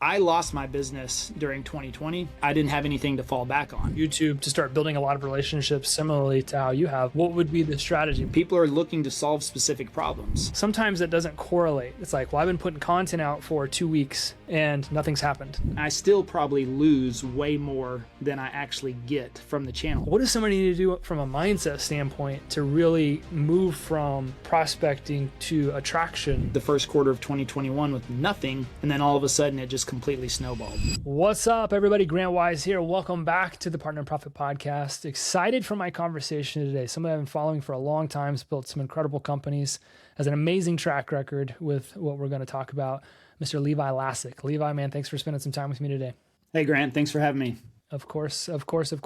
I lost my business during 2020. I didn't have anything to fall back on. YouTube to start building a lot of relationships similarly to how you have. What would be the strategy? People are looking to solve specific problems. Sometimes that doesn't correlate. It's like, well, I've been putting content out for 2 weeks and nothing's happened. I still probably lose way more than I actually get from the channel. What does somebody need to do from a mindset standpoint to really move from prospecting to attraction? The first quarter of 2021 with nothing, and then all of a sudden it just completely snowballed. What's up, everybody? Grant Wise here. Welcome back to the Partner Profit Podcast. Excited for my conversation today. Somebody I've been following for a long time, has built some incredible companies, has an amazing track record with what we're going to talk about, Mr. Levi Lascsak. Levi, man, thanks for spending some time with me today. Hey, Grant, thanks for having me. Of course.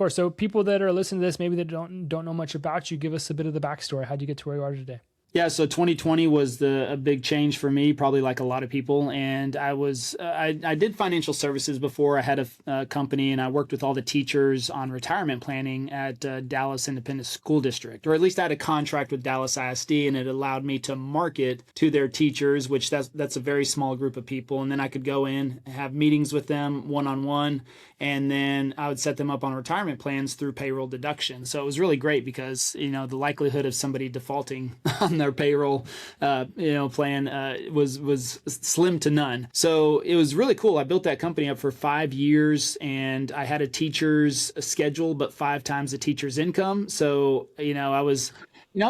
So people that are listening to this, maybe that don't know much about you, give us a bit of the backstory. How'd you get to where you are today? Yeah, so 2020 was a big change for me, probably like a lot of people. And I did financial services before. I had a company, and I worked with all the teachers on retirement planning at Dallas Independent School District, or at least I had a contract with Dallas ISD, and it allowed me to market to their teachers, which that's a very small group of people. And then I could go in, have meetings with them one-on-one, and then I would set them up on retirement plans through payroll deduction. So it was really great because, the likelihood of somebody defaulting on their payroll, plan was slim to none. So it was really cool. I built that company up for 5 years, and I had a teacher's schedule, but 5 times the teacher's income. So, I was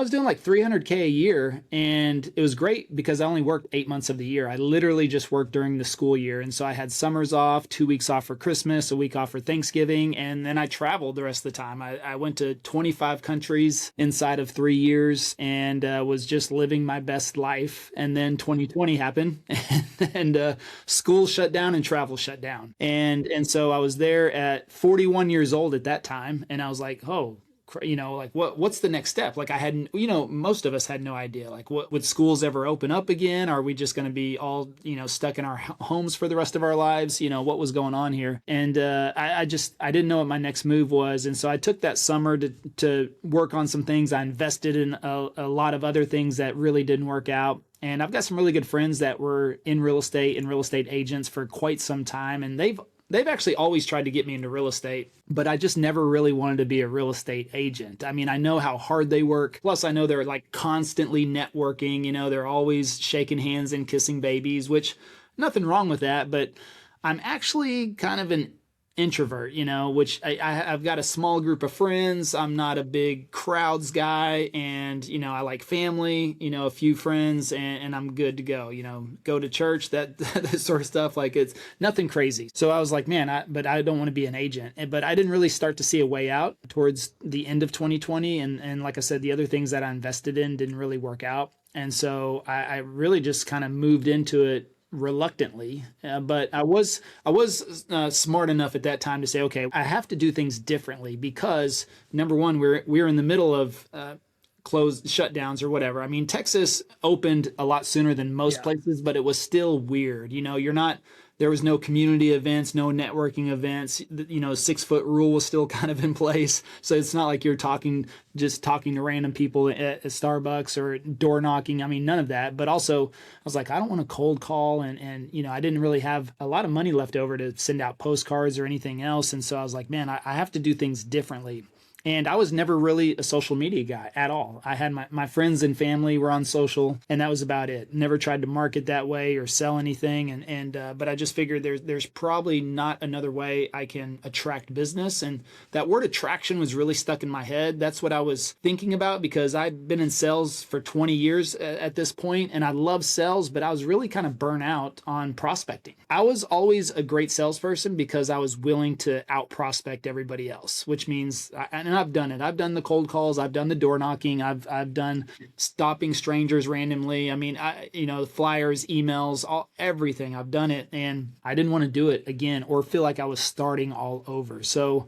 doing like $300K a year, and it was great because I only worked 8 months of the year. I literally just worked during the school year. And so I had summers off, 2 weeks off for Christmas, a week off for Thanksgiving. And then I traveled the rest of the time. I went to 25 countries inside of 3 years and was just living my best life. And then 2020 happened and school shut down and travel shut down. And so I was there at 41 years old at that time. And I was like, what's the next step? Like I hadn't, most of us had no idea, like would schools ever open up again? Are we just going to be all, stuck in our homes for the rest of our lives? What was going on here? And I didn't know what my next move was. And so I took that summer to work on some things. I invested in a lot of other things that really didn't work out. And I've got some really good friends that were in real estate and real estate agents for quite some time. And they've actually always tried to get me into real estate, but I just never really wanted to be a real estate agent. I mean, I know how hard they work. Plus, I know they're like constantly networking. They're always shaking hands and kissing babies, which nothing wrong with that. But I'm actually kind of an introvert, which I've got a small group of friends. I'm not a big crowds guy, and I like family, a few friends, and I'm good to go. Go to church, that sort of stuff. Like it's nothing crazy. So I was like, man, but I don't want to be an agent. But I didn't really start to see a way out towards the end of 2020, and like I said, the other things that I invested in didn't really work out, and so I really just kind of moved into it reluctantly, but I was smart enough at that time to say, okay, I have to do things differently because number one, we're in the middle of closed shutdowns or whatever. I mean, Texas opened a lot sooner than most places, but it was still weird. There was no community events, no networking events. 6-foot rule was still kind of in place. So it's not like you're just talking to random people at Starbucks or door knocking. I mean, none of that. But also, I was like, I don't want to cold call. And I didn't really have a lot of money left over to send out postcards or anything else. And so I was like, man, I have to do things differently. And I was never really a social media guy at all. I had my friends and family were on social, and that was about it. Never tried to market that way or sell anything. But I just figured there's probably not another way I can attract business. And that word attraction was really stuck in my head. That's what I was thinking about because I'd been in sales for 20 years at this point, and I love sales, but I was really kind of burnt out on prospecting. I was always a great salesperson because I was willing to out prospect everybody else, which means, and I've done it. I've done the cold calls. I've done the door knocking. I've done stopping strangers randomly. I mean, flyers, emails, everything. I've done it, and I didn't want to do it again or feel like I was starting all over. So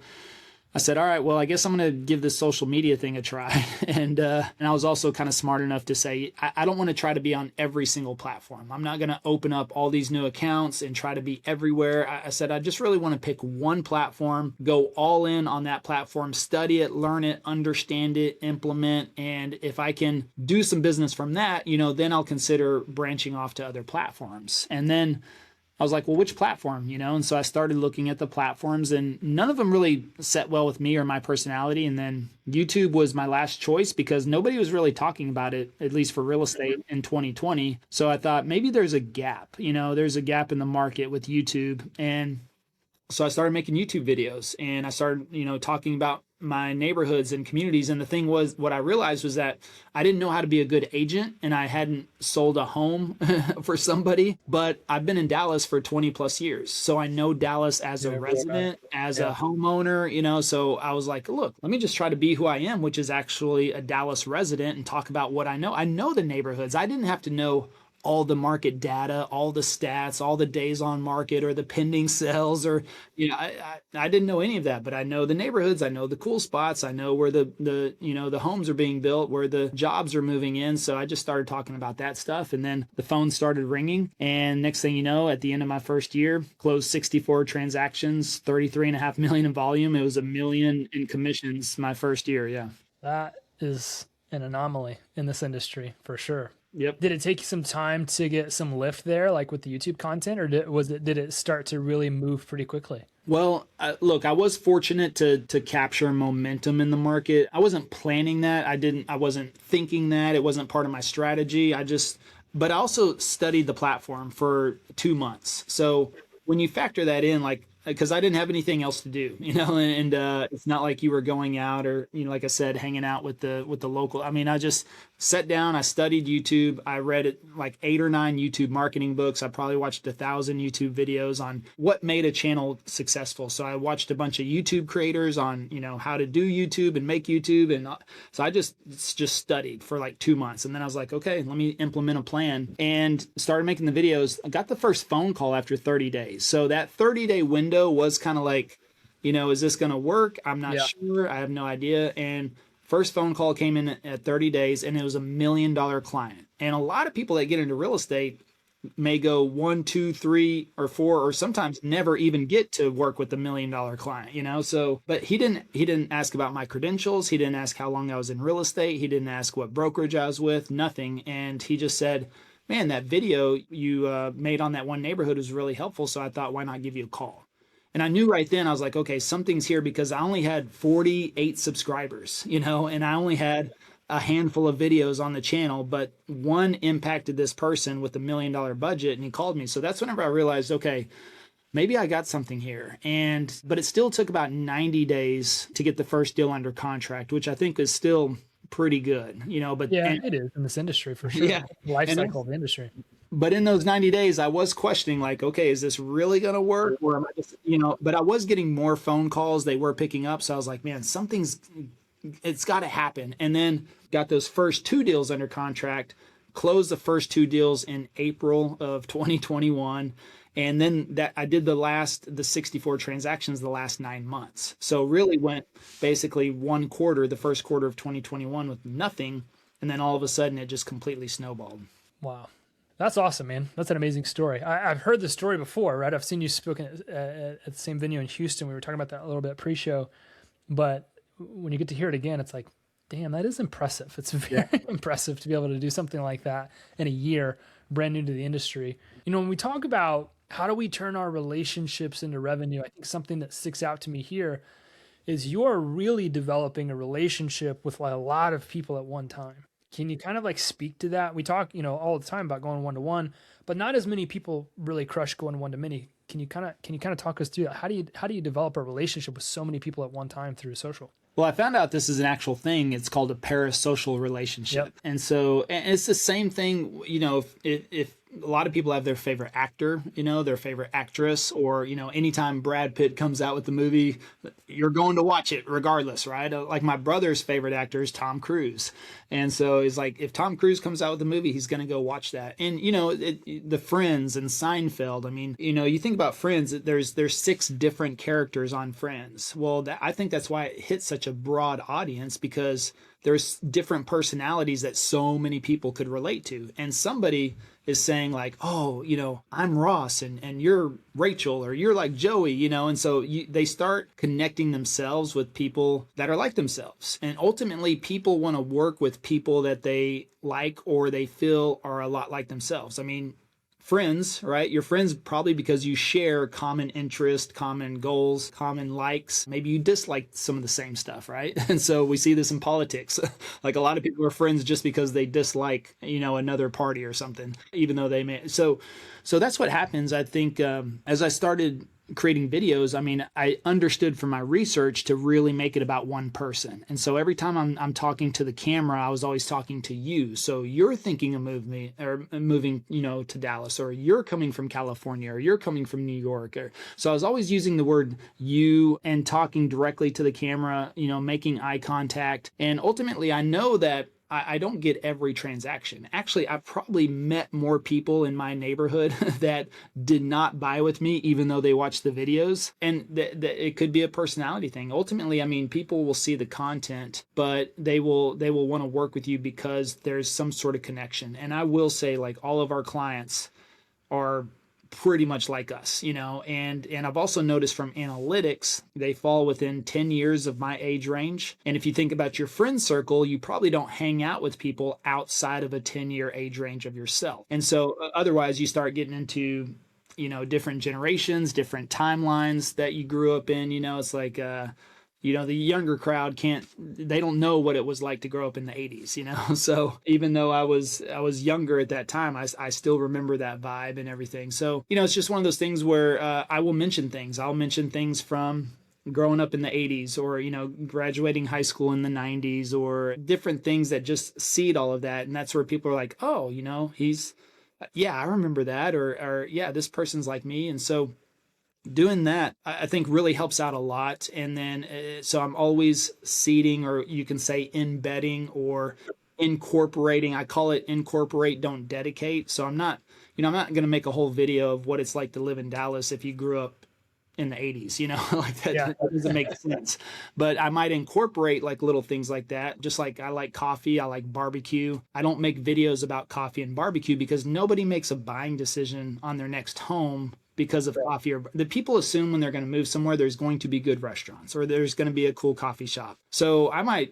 I said, all right, well, I guess I'm going to give this social media thing a try. And I was also kind of smart enough to say, I don't want to try to be on every single platform. I'm not going to open up all these new accounts and try to be everywhere. I said, I just really want to pick one platform, go all in on that platform, study it, learn it, understand it, implement. And if I can do some business from that, then I'll consider branching off to other platforms. And then I was like, well, which platform, And so I started looking at the platforms, and none of them really set well with me or my personality. And then YouTube was my last choice because nobody was really talking about it, at least for real estate in 2020. So I thought maybe there's a gap, there's a gap in the market with YouTube. And so I started making YouTube videos, and I started, talking about my neighborhoods and communities. And the thing was, what I realized was that I didn't know how to be a good agent, and I hadn't sold a home for somebody, but I've been in Dallas for 20 plus years. So I know Dallas as a resident, as a homeowner, so I was like, look, let me just try to be who I am, which is actually a Dallas resident, and talk about what I know. I know the neighborhoods. I didn't have to know all the market data, all the stats, all the days on market or the pending sales, or, I didn't know any of that, but I know the neighborhoods. I know the cool spots. I know where the homes are being built, where the jobs are moving in. So I just started talking about that stuff. And then the phone started ringing. And next thing you know, at the end of my first year, closed 64 transactions, 33.5 million in volume. It was $1 million in commissions my first year. Yeah. That is an anomaly in this industry for sure. Yep. Did it take you some time to get some lift there, like with the YouTube content, or did it start to really move pretty quickly? Well, look, I was fortunate to capture momentum in the market. I wasn't planning that. I wasn't thinking that. It wasn't part of my strategy. But I also studied the platform for 2 months. So when you factor that in, like, because I didn't have anything else to do, and it's not like you were going out or, like I said, hanging out with the local. I mean, I just sat down, I studied YouTube. I read like 8 or 9 YouTube marketing books. I probably watched 1,000 YouTube videos on what made a channel successful. So I watched a bunch of YouTube creators on, how to do YouTube and make YouTube. And so I just studied for like 2 months. And then I was like, okay, let me implement a plan, and started making the videos. I got the first phone call after 30 days. So that 30-day window was kind of like, is this going to work? I'm not sure. I have no idea. And first phone call came in at 30 days, and it was $1 million client. And a lot of people that get into real estate may go 1, 2, 3, or 4, or sometimes never even get to work with $1 million client, So, but he didn't ask about my credentials. He didn't ask how long I was in real estate. He didn't ask what brokerage I was with, nothing. And he just said, man, that video you made on that one neighborhood was really helpful. So I thought, why not give you a call? And I knew right then, I was like, okay, something's here, because I only had 48 subscribers, and I only had a handful of videos on the channel, but one impacted this person with $1 million budget, and he called me. So that's whenever I realized, okay, maybe I got something here. But it still took about 90 days to get the first deal under contract, which I think is still pretty good, but it is in this industry for sure. Yeah. Life cycle of the industry. But in those 90 days, I was questioning, like, okay, is this really going to work? Or am I just, but I was getting more phone calls. They were picking up. So I was like, man, it's got to happen. And then got those first 2 deals under contract, closed the first 2 deals in April of 2021. And then I did the 64 transactions the last 9 months. So really went basically the first quarter of 2021 with nothing. And then all of a sudden it just completely snowballed. Wow. That's awesome, man. That's an amazing story. I've heard the story before, right? I've seen you spoken at the same venue in Houston. We were talking about that a little bit pre-show. But when you get to hear it again, it's like, damn, that is impressive. It's very impressive to be able to do something like that in a year, brand new to the industry. When we talk about how do we turn our relationships into revenue, I think something that sticks out to me here is you're really developing a relationship with a lot of people at one time. Can you kind of like speak to that? We talk, all the time about going one-to-one, but not as many people really crush going one-to-many. Can you kind of talk us through that? How do you develop a relationship with so many people at one time through social? Well, I found out this is an actual thing. It's called a parasocial relationship. Yep. And so, and it's the same thing, if a lot of people have their favorite actor, their favorite actress, or, anytime Brad Pitt comes out with the movie, you're going to watch it regardless, right? Like my brother's favorite actor is Tom Cruise. And so it's like, if Tom Cruise comes out with the movie, he's going to go watch that. And, the Friends and Seinfeld, I mean, you think about Friends, there's 6 different characters on Friends. Well, I think that's why it hits such a broad audience, because there's different personalities that so many people could relate to. And somebody is saying like, oh, I'm Ross and you're Rachel, or you're like Joey, and so they start connecting themselves with people that are like themselves. And ultimately people want to work with people that they like or they feel are a lot like themselves. I mean, friends, right? Your friends probably because you share common interest, common goals, common likes. Maybe you dislike some of the same stuff, right? And so we see this in politics. Like a lot of people are friends just because they dislike, another party or something, even though they may. So that's what happens. I think as I started creating videos, I understood from my research to really make it about one person. And so every time I'm talking to the camera, I was always talking to you. So you're thinking of moving, to Dallas, or you're coming from California, or you're coming from New York. So I was always using the word you and talking directly to the camera, making eye contact. And ultimately, I know that I don't get every transaction. Actually, I've probably met more people in my neighborhood that did not buy with me, even though they watched the videos. And it could be a personality thing. Ultimately, people will see the content, but they will want to work with you because there's some sort of connection. And I will say, like, all of our clients are pretty much like us, and I've also noticed from analytics, they fall within 10 years of my age range. And if you think about your friend circle, you probably don't hang out with people outside of a 10-year age range of yourself. And so otherwise you start getting into, different generations, different timelines that you grew up in. It's like, the younger crowd they don't know what it was like to grow up in the 80s. So even though I was younger at that time, I still remember that vibe and everything. So, it's just one of those things where I will mention things. I'll mention things from growing up in the 80s, or, graduating high school in the 90s, or different things that just seed all of that. And that's where people are like, oh, I remember that, or yeah, this person's like me. And so doing that, I think, really helps out a lot. And then, so I'm always seeding, or you can say embedding or incorporating. I call it incorporate, don't dedicate. So I'm not going to make a whole video of what it's like to live in Dallas if you grew up in the 80s, like that, Yeah. that doesn't make sense. But I might incorporate like little things like that. Just like I like coffee, I like barbecue. I don't make videos about coffee and barbecue because nobody makes a buying decision on their next home because of coffee. Or the people assume when they're going to move somewhere, there's going to be good restaurants or there's going to be a cool coffee shop. So I might,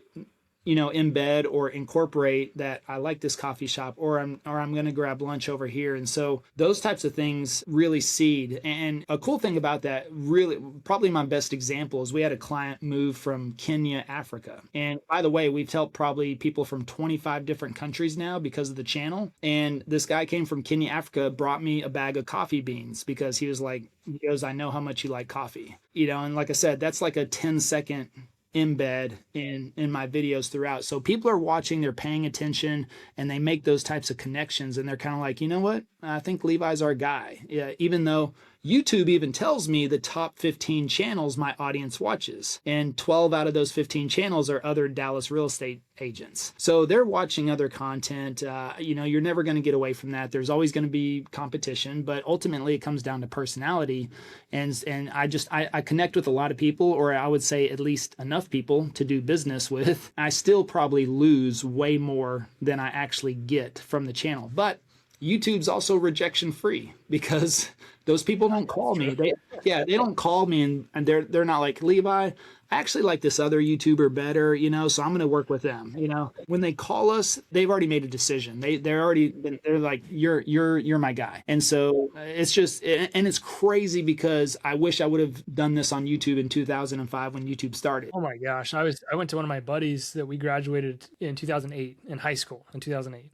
embed or incorporate that I like this coffee shop, or I'm going to grab lunch over here. And so those types of things really seed. And a cool thing about that, really, probably my best example is we had a client move from Kenya, Africa. And by the way, we've helped probably people from 25 different countries now because of the channel. And this guy came from Kenya, Africa, brought me a bag of coffee beans because he goes, I know how much you like coffee. And like I said, that's like a 10-second embed in my videos throughout. So people are watching, they're paying attention, and they make those types of connections. And they're kind of like, you know what? I think Levi's our guy. Yeah, even though YouTube even tells me the top 15 channels my audience watches, and 12 out of those 15 channels are other Dallas real estate agents. So they're watching other content. You're never going to get away from that. There's always going to be competition, but ultimately it comes down to personality. And I connect with a lot of people, or I would say at least enough people to do business with. I still probably lose way more than I actually get from the channel. But YouTube's also rejection free because those people don't call me. They don't call me and they're not like, Levi, I actually like this other YouTuber better, so I'm going to work with them. When they call us, they've already made a decision. They're like, you're my guy. And so it's crazy because I wish I would have done this on YouTube in 2005 when YouTube started. Oh my gosh. I went to one of my buddies that we graduated in 2008 in high school in 2008.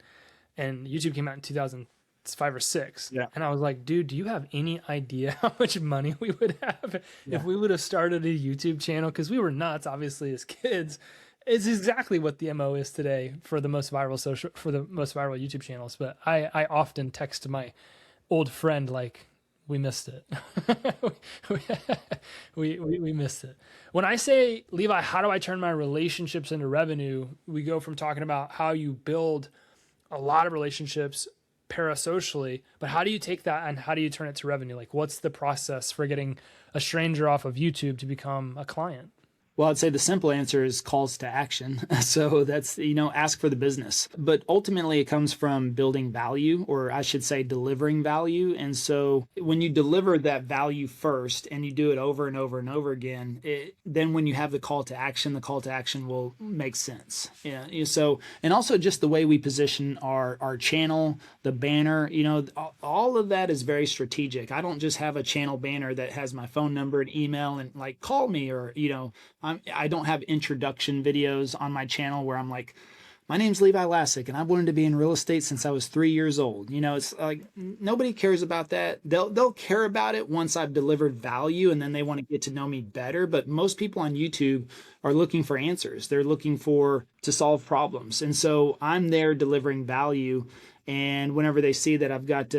And YouTube came out in 2005 or 6. Yeah. And I was like, dude, do you have any idea how much money we would have if we would have started a YouTube channel? Because we were nuts, obviously, as kids. It's exactly what the MO is today for the most viral YouTube channels. But I often text my old friend, like, we missed it. we missed it. When I say, Levi, how do I turn my relationships into revenue? We go from talking about how you build a lot of relationships parasocially, but how do you take that and how do you turn it to revenue? Like, what's the process for getting a stranger off of YouTube to become a client? Well, I'd say the simple answer is calls to action. So that's, ask for the business. But ultimately, it comes from building value, or I should say, delivering value. And so when you deliver that value first and you do it over and over and over again, then when you have the call to action will make sense. Yeah. So, and also just the way we position our channel, the banner, all of that is very strategic. I don't just have a channel banner that has my phone number and email and like call me, or, I don't have introduction videos on my channel where I'm like, my name's Levi Lascsak and I've wanted to be in real estate since I was 3 years old. It's like nobody cares about that. They'll care about it once I've delivered value, and then they want to get to know me better. But most people on YouTube are looking for answers. They're looking to solve problems. And so I'm there delivering value. And whenever they see that I've got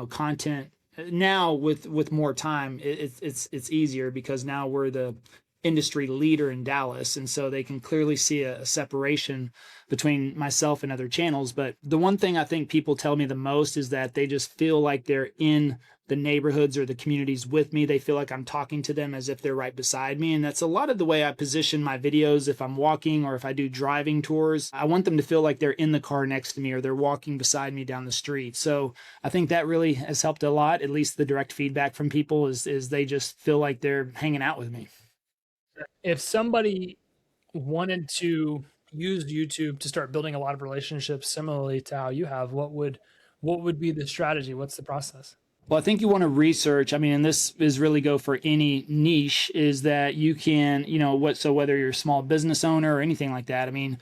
content now with more time, it's easier, because now we're the industry leader in Dallas. And so they can clearly see a separation between myself and other channels. But the one thing I think people tell me the most is that they just feel like they're in the neighborhoods or the communities with me. They feel like I'm talking to them as if they're right beside me. And that's a lot of the way I position my videos. If I'm walking or if I do driving tours, I want them to feel like they're in the car next to me or they're walking beside me down the street. So I think that really has helped a lot. At least the direct feedback from people is they just feel like they're hanging out with me. If somebody wanted to use YouTube to start building a lot of relationships similarly to how you have, what would be the strategy? What's the process? Well, I think you want to research. I mean, and this is really go for any niche, is that you can, so whether you're a small business owner or anything like that. I mean,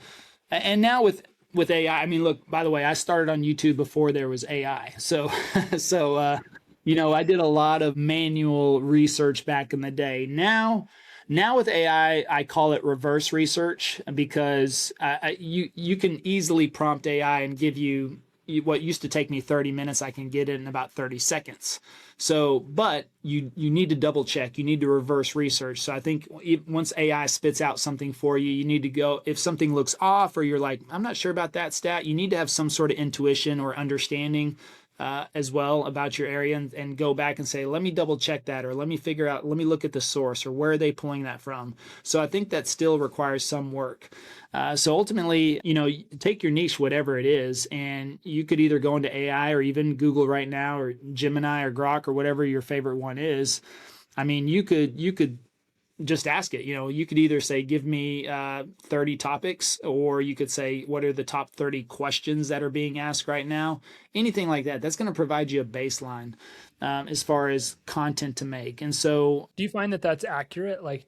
and now with AI, I mean, look, by the way, I started on YouTube before there was AI. So, I did a lot of manual research back in the day. Now with AI, I call it reverse research, because you can easily prompt AI and give you what used to take me 30 minutes, I can get it in about 30 seconds. So, but you need to double check. You need to reverse research. So I think once AI spits out something for you, you need to go, if something looks off or you're like, I'm not sure about that stat, you need to have some sort of intuition or understanding as well about your area, and go back and say, let me double check that, or let me look at the source, or where are they pulling that from. So I think that still requires some work. So ultimately, take your niche, whatever it is, and you could either go into AI or even Google right now, or Gemini or Grok or whatever your favorite one is. I mean, you could just ask it. You could either say, give me 30 topics, or you could say, what are the top 30 questions that are being asked right now? Anything like that. That's going to provide you a baseline as far as content to make. And so, do you find that that's accurate? Like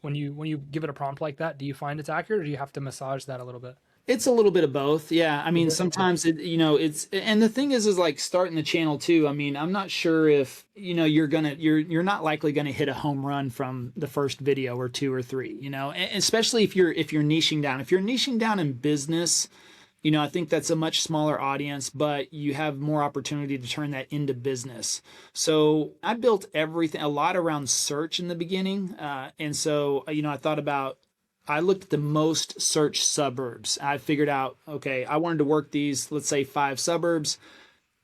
when you give it a prompt like that, do you find it's accurate, or do you have to massage that a little bit? It's a little bit of both. Yeah. I mean, sometimes it's, and the thing is like starting the channel too. I mean, I'm not sure if, you're not likely going to hit a home run from the first video or two or three, and especially if you're niching down. If you're niching down in business, I think that's a much smaller audience, but you have more opportunity to turn that into business. So I built a lot around search in the beginning. And so, I looked at the most searched suburbs. I figured out, okay, I wanted to work these, let's say 5 suburbs.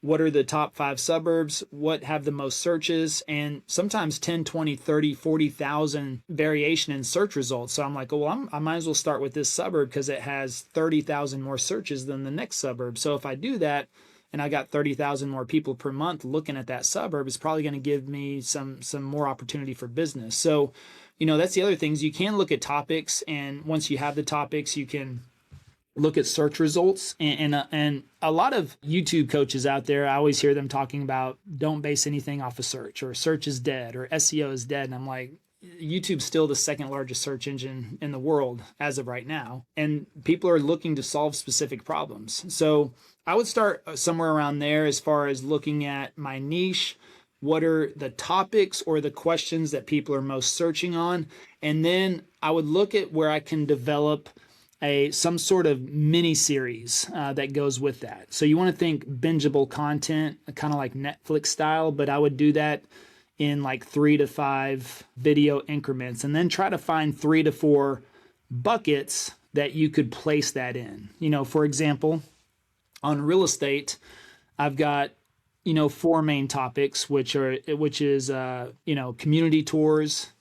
What are the top 5 suburbs? What have the most searches? And sometimes 10, 20, 30, 40,000 variation in search results. So I'm like, well, I might as well start with this suburb because it has 30,000 more searches than the next suburb. So if I do that, and I got 30,000 more people per month looking at that suburb, it's probably going to give me some more opportunity for business. So, that's the other things. You can look at topics, and once you have the topics, you can look at search results. And a lot of YouTube coaches out there, I always hear them talking about, don't base anything off of search, or search is dead, or SEO is dead. And I'm like, YouTube's still the second largest search engine in the world as of right now. And people are looking to solve specific problems. So I would start somewhere around there as far as looking at my niche. What are the topics or the questions that people are most searching on? And then I would look at where I can develop some sort of mini series that goes with that. So you want to think bingeable content, kind of like Netflix style, but I would do that in like 3 to 5 video increments, and then try to find 3 to 4 buckets that you could place that in. For example, on real estate, I've got 4 main topics, which is community tours,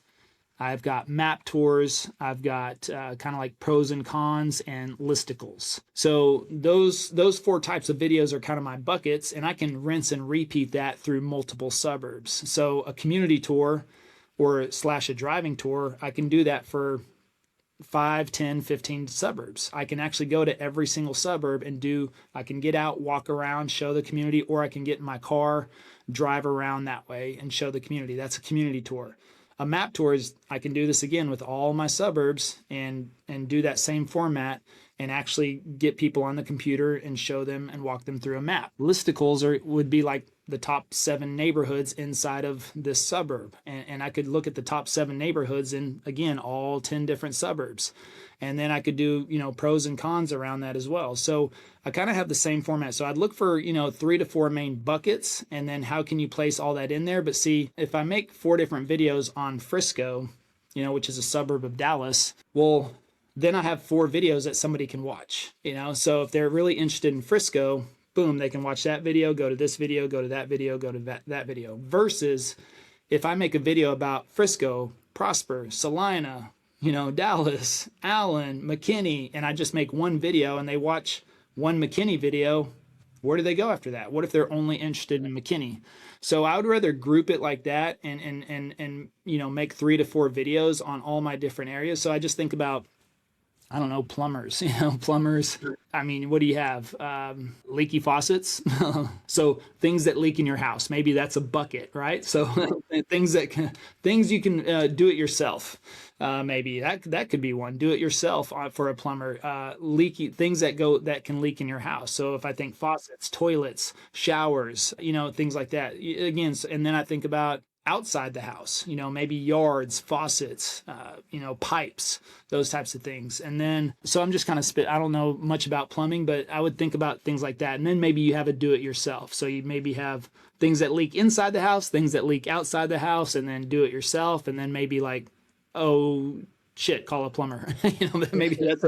I've got map tours. I've got kind of like pros and cons and listicles. So those four types of videos are kind of my buckets, and I can rinse and repeat that through multiple suburbs. So a community tour or slash a driving tour, I can do that for 5, 10, 15 suburbs. I can actually go to every single suburb and I can get out, walk around, show the community, or I can get in my car, drive around that way and show the community. That's a community tour. A map tour is, I can do this again with all my suburbs and do that same format and actually get people on the computer and show them and walk them through a map. Listicles would be like the top 7 neighborhoods inside of this suburb. And I could look at the top 7 neighborhoods in, again, all 10 different suburbs. And then I could do, pros and cons around that as well. So I kind of have the same format. So I'd look for, 3 to 4 main buckets, and then how can you place all that in there? But see, if I make 4 different videos on Frisco, which is a suburb of Dallas, well, then I have 4 videos that somebody can watch, So if they're really interested in Frisco, boom, they can watch that video, go to this video, go to that video, go to that video. Versus if I make a video about Frisco, Prosper, Salina, Dallas, Allen, McKinney, and I just make one video and they watch one McKinney video, where do they go after that? What if they're only interested in McKinney? So I would rather group it like that and make 3 to 4 videos on all my different areas. So I just think about, I don't know, plumbers, plumbers. I mean, what do you have? Leaky faucets. So things that leak in your house, maybe that's a bucket, right? So things you can do it yourself. Maybe that could be one. Do it yourself for a plumber. Leaky things that can leak in your house. So if I think faucets, toilets, showers, things like that. Again, and then I think about outside the house, maybe yards, faucets, pipes, those types of things. And then, so I'm just kind of I don't know much about plumbing, but I would think about things like that. And then maybe you have a do it yourself. So you maybe have things that leak inside the house, things that leak outside the house, and then do it yourself. And then maybe like, oh shit, call a plumber. Maybe that's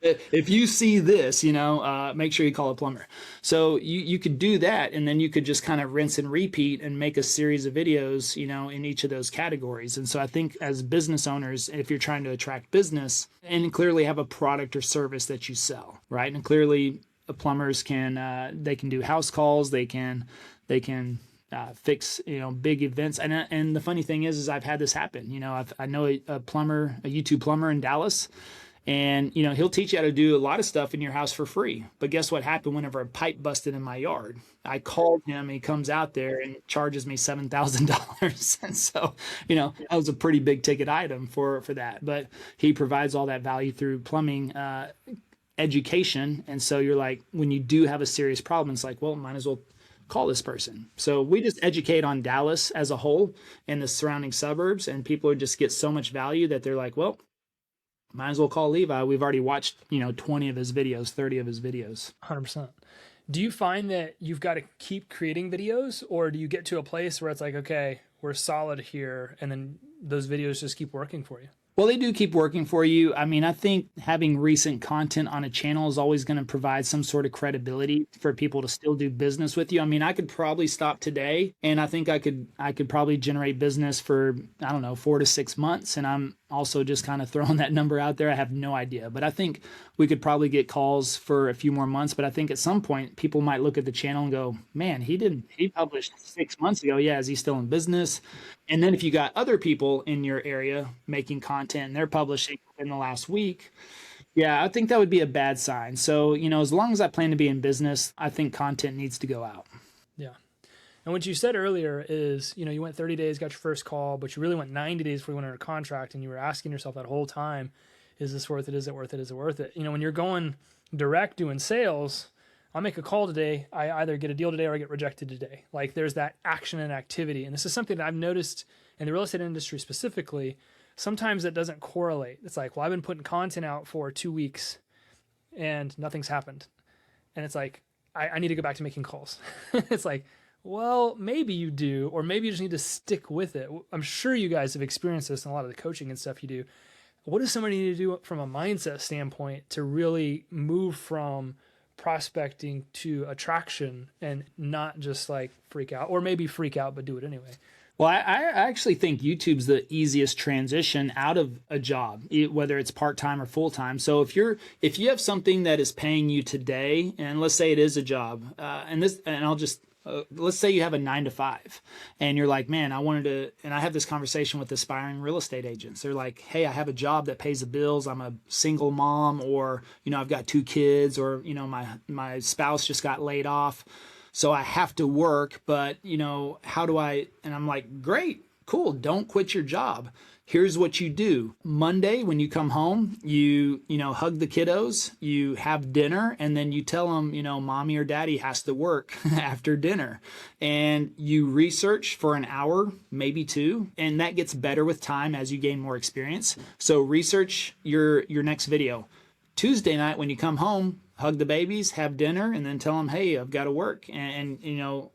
if you see this, make sure you call a plumber. So you could do that, and then you could just kind of rinse and repeat and make a series of videos, in each of those categories. And so I think as business owners, if you're trying to attract business and clearly have a product or service that you sell, right? And clearly plumbers they can do house calls, they can fix big events, and the funny thing is I've had this happen. I know a plumber, a YouTube plumber in Dallas, and he'll teach you how to do a lot of stuff in your house for free. But guess what happened whenever a pipe busted in my yard? I called him, he comes out there and charges me $7,000, and so that was a pretty big ticket item for that. But he provides all that value through plumbing education, and so you're like, when you do have a serious problem, it's like, well, might as well call this person. So we just educate on Dallas as a whole and the surrounding suburbs, and people just get so much value that they're like, well, might as well call Levi. We've already watched, 20 of his videos, 30 of his videos. 100%. Do you find that you've got to keep creating videos, or do you get to a place where it's like, okay, we're solid here, and then those videos just keep working for you? Well, they do keep working for you. I mean, I think having recent content on a channel is always going to provide some sort of credibility for people to still do business with you. I mean, I could probably stop today, and I think I could probably generate business for, 4 to 6 months. And I'm also just kind of throwing that number out there. I have no idea, but I think we could probably get calls for a few more months. But I think at some point people might look at the channel and go, man, he published 6 months ago. Yeah. Is he still in business? And then if you got other people in your area making content and they're publishing in the last week, yeah, I think that would be a bad sign. So, as long as I plan to be in business, I think content needs to go out. Yeah. And what you said earlier is, you went 30 days, got your first call, but you really went 90 days before you went under contract, and you were asking yourself that whole time, is this worth it? Is it worth it? Is it worth it? When you're going direct doing sales, I'll make a call today. I either get a deal today or I get rejected today. Like, there's that action and activity. And this is something that I've noticed in the real estate industry specifically. Sometimes it doesn't correlate. It's like, well, I've been putting content out for 2 weeks and nothing's happened. And it's like, I need to go back to making calls. It's like, well, maybe you do, or maybe you just need to stick with it. I'm sure you guys have experienced this in a lot of the coaching and stuff you do. What does somebody need to do from a mindset standpoint to really move from prospecting to attraction and not just like freak out, or maybe freak out, but do it anyway? Well, I actually think YouTube's the easiest transition out of a job, whether it's part-time or full-time. So if you have something that is paying you today, and let's say it is a job, let's say you have a 9 to 5 and you're like, man, and I have this conversation with aspiring real estate agents. They're like, hey, I have a job that pays the bills. I'm a single mom, or, I've got 2 kids, or, my spouse just got laid off. So I have to work, but, how do I? And I'm like, great, cool. Don't quit your job. Here's what you do. Monday, when you come home, you hug the kiddos, you have dinner, and then you tell them, mommy or daddy has to work after dinner. And you research for an hour, maybe 2, and that gets better with time as you gain more experience. So research your next video. Tuesday night, when you come home, hug the babies, have dinner, and then tell them, hey, I've got to work, and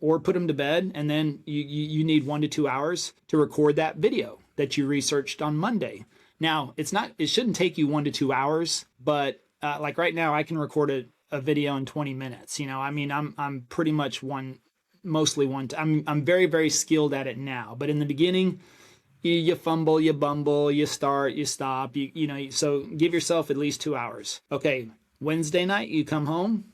or put them to bed. And then you need 1 to 2 hours to record that video that you researched on Monday. It shouldn't take you 1 to 2 hours, but like right now, I can record a video in 20 minutes. I'm pretty much I'm very, very skilled at it now, but in the beginning, you fumble, you bumble, you start, you stop, so give yourself at least 2 hours. Okay. Wednesday night, you come home,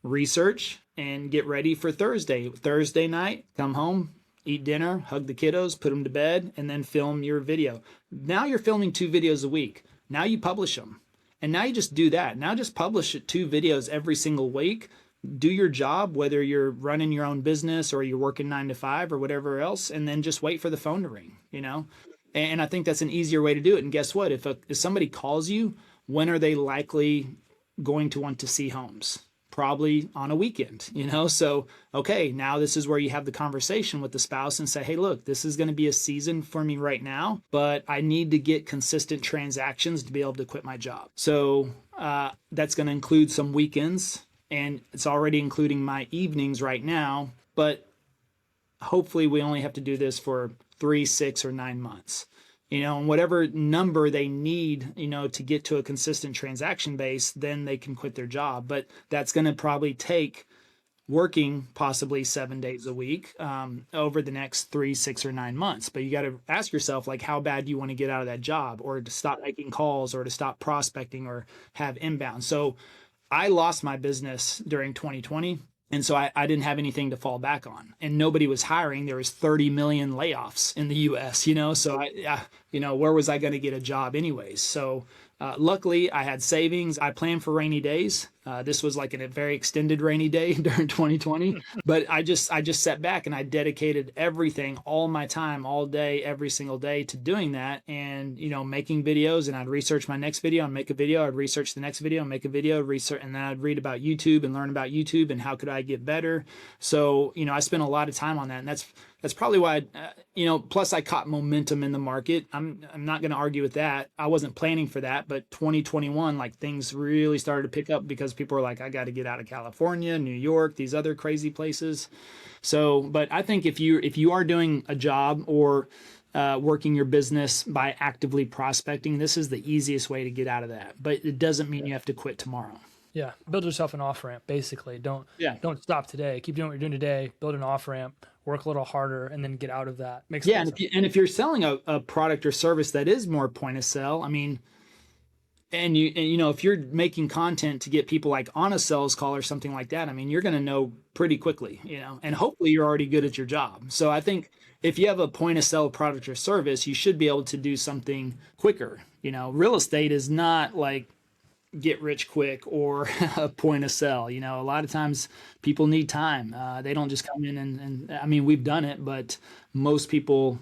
research, and get ready for Thursday. Thursday night, come home, eat dinner, hug the kiddos, put them to bed, and then film your video. Now you're filming 2 videos a week. Now you publish them. And now you just do that. Now just publish 2 videos every single week. Do your job, whether you're running your own business or you're working 9 to 5 or whatever else, and then just wait for the phone to ring, And I think that's an easier way to do it. And guess what? If somebody calls you, when are they likely going to want to see homes? Probably on a weekend, So, okay, now this is where you have the conversation with the spouse and say, hey, look, this is going to be a season for me right now, but I need to get consistent transactions to be able to quit my job. So that's going to include some weekends, and it's already including my evenings right now, but hopefully we only have to do this for 3, 6, or 9 months. And whatever number they need, to get to a consistent transaction base, then they can quit their job. But that's going to probably take working possibly 7 days a week over the next 3, 6, or 9 months. But you got to ask yourself, like, how bad do you want to get out of that job, or to stop making calls, or to stop prospecting, or have inbound. So I lost my business during 2020. And so I didn't have anything to fall back on, and nobody was hiring. There was 30 million layoffs in the US, so where was I going to get a job anyways? So luckily I had savings. I planned for rainy days. This was like a very extended rainy day during 2020, but I just sat back and I dedicated everything, all my time, all day, every single day to doing that, and making videos. And I'd research my next video and make a video. I'd research the next video and make a video, research, and then I'd read about YouTube and learn about YouTube and how could I get better. So I spent a lot of time on that, and that's probably why plus I caught momentum in the market. I'm not going to argue with that. I wasn't planning for that, but 2021, like, things really started to pick up because people were like, I got to get out of California, New York, these other crazy places. So, but I think if you are doing a job or working your business by actively prospecting, this is the easiest way to get out of that. But it doesn't mean you have to quit tomorrow. Yeah. Build yourself an off ramp, basically. Don't stop today. Keep doing what you're doing today. Build an off ramp, work a little harder, and then get out of that. Makes sense. And if you're selling a product or service that is more point of sale, I mean, and if you're making content to get people like on a sales call or something like that, I mean, you're going to know pretty quickly, and hopefully you're already good at your job. So I think if you have a point of sale product or service, you should be able to do something quicker. Real estate is not like get rich quick or a point of sale. A lot of times people need time. They don't just come in and I mean, we've done it, but most people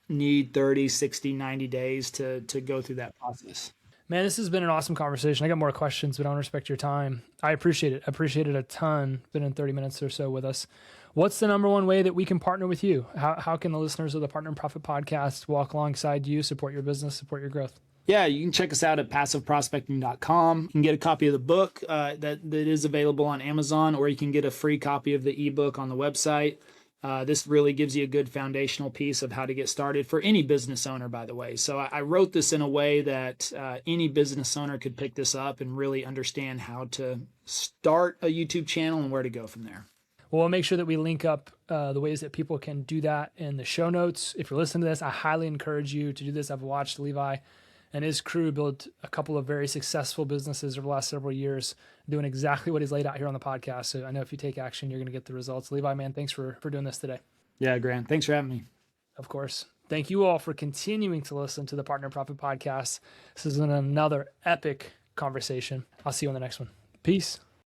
need 30, 60, 90 days to go through that process. Man, this has been an awesome conversation. I got more questions, but I want to respect your time. I appreciate it. I appreciate it a ton. Been in 30 minutes or so with us. What's the number one way that we can partner with you? How can the listeners of the Partner and Profit podcast walk alongside you, support your business, support your growth? Yeah, you can check us out at passiveprospecting.com. You can get a copy of the book that is available on Amazon, or you can get a free copy of the ebook on the website. This really gives you a good foundational piece of how to get started for any business owner, by the way. So I wrote this in a way that any business owner could pick this up and really understand how to start a YouTube channel and where to go from there. We'll make sure that we link up the ways that people can do that in the show notes. If you're listening to this, I highly encourage you to do this. I've watched Levi and his crew build a couple of very successful businesses over the last several years, doing exactly what he's laid out here on the podcast. So I know if you take action, you're going to get the results. Levi, man, thanks for doing this today. Yeah, Grant. Thanks for having me. Of course. Thank you all for continuing to listen to the Partner Profit Podcast. This is another epic conversation. I'll see you on the next one. Peace.